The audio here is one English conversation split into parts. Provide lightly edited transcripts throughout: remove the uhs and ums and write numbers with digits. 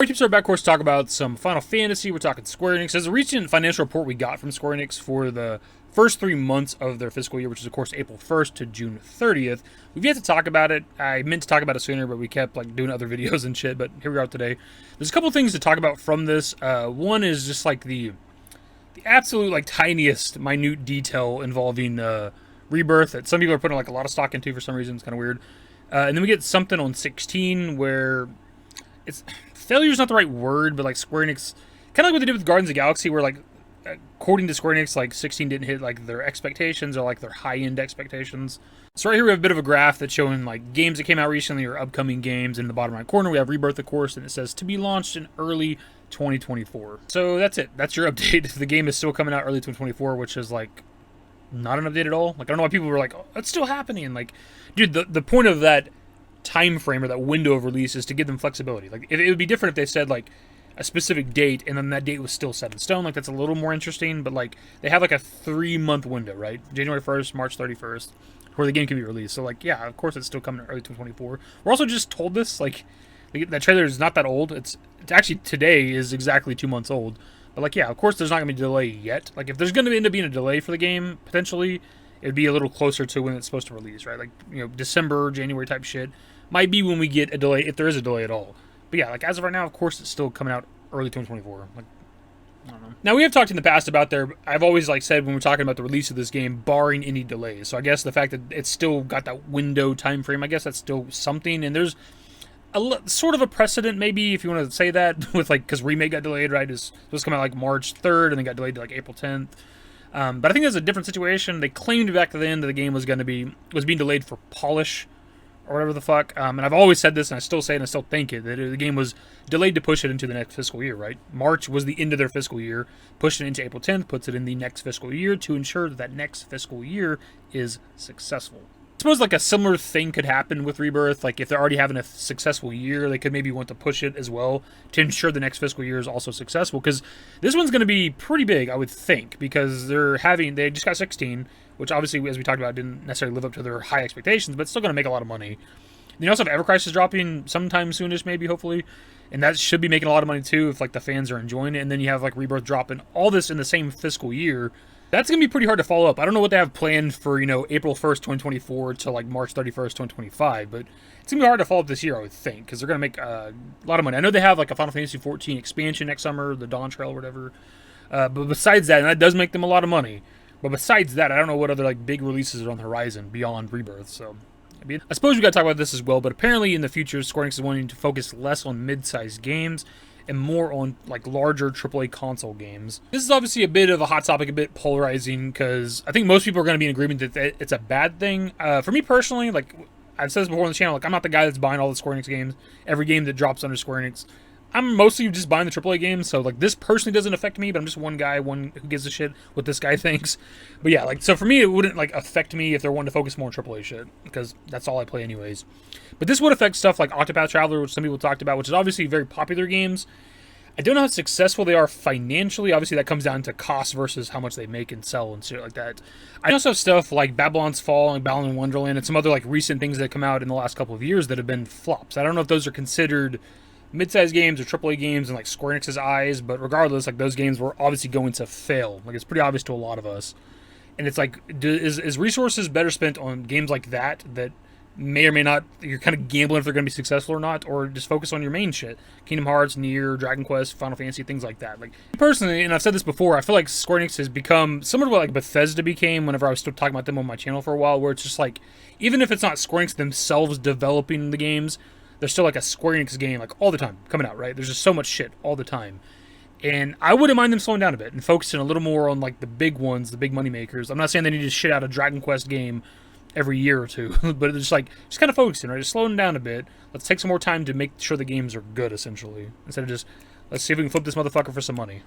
We're going to start back course to talk about some Final Fantasy. We're talking Square Enix. As a recent financial report we got from Square Enix for the first 3 months of their fiscal year, which is of course April 1st to June 30th. We've yet to talk about it. I meant to talk about it sooner, but we kept doing other videos and shit. But here we are today. There's a couple things to talk about from this. One is just the absolute tiniest minute detail involving Rebirth that some people are putting a lot of stock into for some reason. It's kind of weird. And then we get something on 16 where it's failure is not the right word, but Square Enix, kind of like what they did with Guardians of the Galaxy, where according to Square Enix, 16 didn't hit their expectations or their high-end expectations. So right here we have a bit of a graph that's showing games that came out recently or upcoming games. In the bottom right corner we have Rebirth, of course, and it says to be launched in early 2024. So that's it. That's your update. The game is still coming out early 2024, which is not an update at all. I don't know why people were oh, it's still happening. Dude, the point of that time frame or that window of release is to give them flexibility. It would be different if they said a specific date and then that date was still set in stone. That's a little more interesting, but they have a 3-month window, right? January 1st, March 31st, where the game can be released. So yeah, of course it's still coming early 2024. We're also just told this, that trailer is not that old. It's actually today is exactly 2 months old. But yeah, of course there's not going to be a delay yet. If there's going to end up being a delay for the game, potentially, it'd be a little closer to when it's supposed to release, right? December, January type shit. Might be when we get a delay, if there is a delay at all. But yeah, as of right now, of course, it's still coming out early 2024. I don't know. Now, we have talked in the past about I've always said when we're talking about the release of this game, barring any delays. So I guess the fact that it's still got that window time frame, I guess that's still something. And there's sort of a precedent, maybe, if you want to say that, with because Remake got delayed, right? It's supposed to come out March 3rd, and then got delayed to April 10th. But I think that's a different situation. They claimed back to the end that the game was being delayed for polish, or whatever the fuck. And I've always said this, and I still say it, and I still think it, that the game was delayed to push it into the next fiscal year, right? March was the end of their fiscal year. Pushing it into April 10th puts it in the next fiscal year to ensure that next fiscal year is successful. I suppose a similar thing could happen with Rebirth. If they're already having a successful year, they could maybe want to push it as well to ensure the next fiscal year is also successful. Because this one's going to be pretty big, I would think, because they just got 16, which obviously, as we talked about, didn't necessarily live up to their high expectations, but it's still going to make a lot of money. Then you also have Ever Crisis dropping sometime soonish, maybe, hopefully, and that should be making a lot of money too if the fans are enjoying it. And then you have Rebirth dropping all this in the same fiscal year. That's going to be pretty hard to follow up. I don't know what they have planned for, April 1st, 2024 to March 31st, 2025, but it's going to be hard to follow up this year, I would think, because they're going to make a lot of money. I know they have a Final Fantasy XIV expansion next summer, the Dawn Trail or whatever, but besides that, and that does make them a lot of money, but besides that, I don't know what other big releases are on the horizon beyond Rebirth, so I suppose we got to talk about this as well, but apparently in the future, Square Enix is wanting to focus less on mid-sized games and more on larger AAA console games. This is obviously a bit of a hot topic, a bit polarizing, because I think most people are going to be in agreement that it's a bad thing. For me personally, I've said this before on the channel, I'm not the guy that's buying all the Square Enix games, every game that drops under Square Enix. I'm mostly just buying the AAA games, so this personally doesn't affect me, but I'm just one guy, who gives a shit what this guy thinks. But yeah, so for me, it wouldn't affect me if they're wanting to focus more on AAA shit, because that's all I play anyways. But this would affect stuff like Octopath Traveler, which some people talked about, which is obviously very popular games. I don't know how successful they are financially. Obviously, that comes down to cost versus how much they make and sell and shit like that. I also have stuff like Babylon's Fall and Balan Wonderland and some other recent things that have come out in the last couple of years that have been flops. I don't know if those are considered mid-sized games or AAA games in Square Enix's eyes, but regardless, those games were obviously going to fail. It's pretty obvious to a lot of us. And it's is resources better spent on games like that may or may not, you're kind of gambling if they're going to be successful or not, or just focus on your main shit. Kingdom Hearts, Nier, Dragon Quest, Final Fantasy, things like that. Personally, and I've said this before, I feel like Square Enix has become similar to what Bethesda became whenever I was still talking about them on my channel for a while, where it's just even if it's not Square Enix themselves developing the games, there's still a Square Enix game all the time coming out, right? There's just so much shit all the time. And I wouldn't mind them slowing down a bit and focusing a little more on the big ones, the big money makers. I'm not saying they need to shit out a Dragon Quest game every year or two, but it's just kind of focusing, right? Just slowing down a bit. Let's take some more time to make sure the games are good, essentially, instead of just, let's see if we can flip this motherfucker for some money.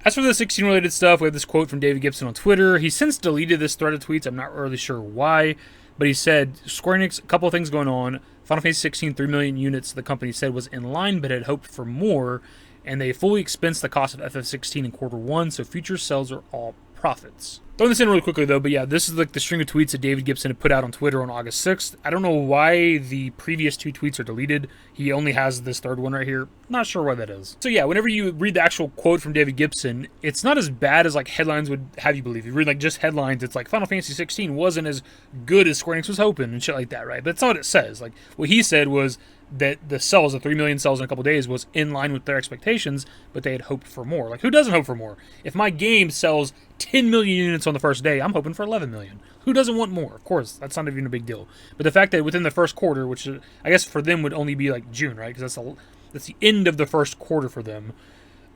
As for the 16 related stuff, we have this quote from David Gibson on Twitter. He's since deleted this thread of tweets. I'm not really sure why, but he said, Square Enix, a couple of things going on. Final Fantasy 16, 3 million units, the company said was in line, but had hoped for more, and they fully expensed the cost of FF16 in Q1, so future sales are all profits. Throwing this in really quickly though, but yeah, this is like the string of tweets that David Gibson had put out on Twitter on August 6th. I don't know why the previous 2 tweets are deleted. He only has this third one right here. Not sure why that is. So yeah, whenever you read the actual quote from David Gibson, it's not as bad as like headlines would have you believe. You read like just headlines, it's like Final Fantasy 16 wasn't as good as Square Enix was hoping and shit like that, right? But that's not what it says. Like what he said was that the sales, the 3 million sales in a couple days, was in line with their expectations, but they had hoped for more. Like, who doesn't hope for more? If my game sells 10 million units on the first day, I'm hoping for 11 million. Who doesn't want more? Of course, that's not even a big deal. But the fact that within the first quarter, which I guess for them would only be like June, right? Because that's the end of the first quarter for them.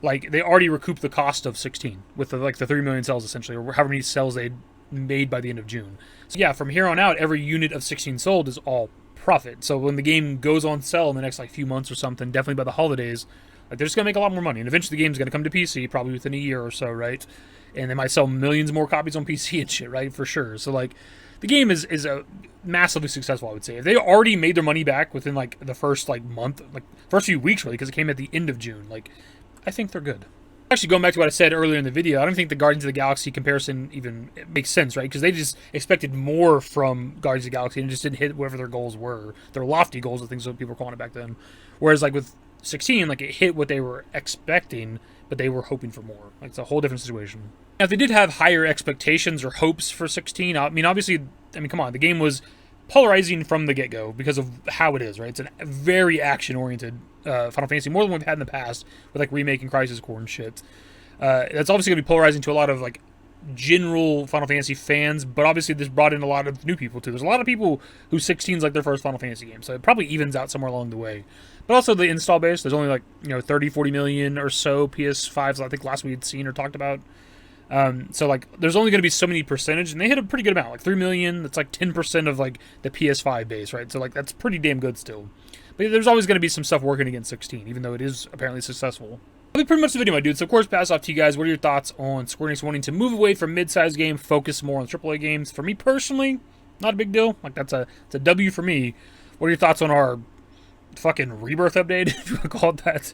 Like, they already recouped the cost of 16 with the 3 million sales essentially, or however many sales they made by the end of June. So yeah, from here on out, every unit of 16 sold is all profit. So when the game goes on sale in the next like few months or something, definitely by the holidays, like they're just gonna make a lot more money. And eventually the game's gonna come to PC probably within a year or so, right? And they might sell millions more copies on PC and shit, right? For sure. So like the game is a massively successful, I would say. If they already made their money back within like the first like month, like first few weeks really, because it came at the end of June, like I think they're good. Actually, going back to what I said earlier in the video, I don't think the Guardians of the Galaxy comparison even makes sense, right? Because they just expected more from Guardians of the Galaxy and just didn't hit whatever their goals were. Their lofty goals, I think so people were calling it back then. Whereas, like, with 16, like, it hit what they were expecting, but they were hoping for more. Like, it's a whole different situation. Now, if they did have higher expectations or hopes for 16, I mean, obviously, come on, the game was polarizing from the get-go because of how it is, right? It's a very action-oriented Final Fantasy, more than we've had in the past with like Remake and Crisis Core and shit. That's obviously going to be polarizing to a lot of like general Final Fantasy fans, but obviously this brought in a lot of new people too. There's a lot of people who 16 is like their first Final Fantasy game, so it probably evens out somewhere along the way. But also the install base, there's only like 30-40 million or so PS5s I think last we had seen or talked about. So like there's only going to be so many percentage, and they hit a pretty good amount, like 3 million. That's like 10% of like the PS5 base, right? So like that's pretty damn good still. But there's always going to be some stuff working against 16, even though it is apparently successful. That'll be pretty much the video, my dudes. So of course, pass off to you guys. What are your thoughts on Square Enix wanting to move away from mid-sized games, focus more on AAA games? For me personally, not a big deal. Like it's a W for me. What are your thoughts on our fucking Rebirth update, if you want to call it that?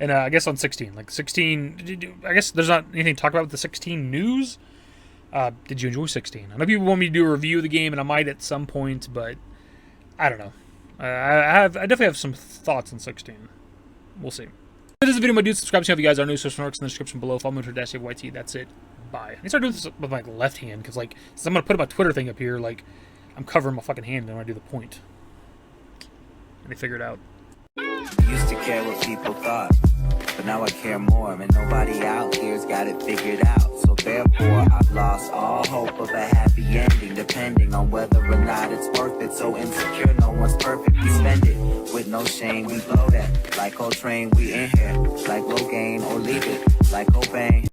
And I guess on 16. Like 16, I guess there's not anything to talk about with the 16 news. Did you enjoy 16? I know people want me to do a review of the game, and I might at some point, but I don't know. I definitely have some thoughts on 16. We'll see. If this is a video, my dudes, subscribe to if you guys are new. Social networks in the description below. Follow me on Twitter, #YT. That's it. Bye. I start doing this with my left hand because, like, since I'm gonna put my Twitter thing up here, like, I'm covering my fucking hand when I do the point. And they figure it out. Used to care what people thought, but now I care more, and nobody out here's got it figured out. So therefore, I've lost all hope of a happy ending, depending on whether or not it's worth it. So insecure, no one's perfect. We spend it with no shame. We blow that like Coltrane. We in here like Logain, or leave it like Cobain.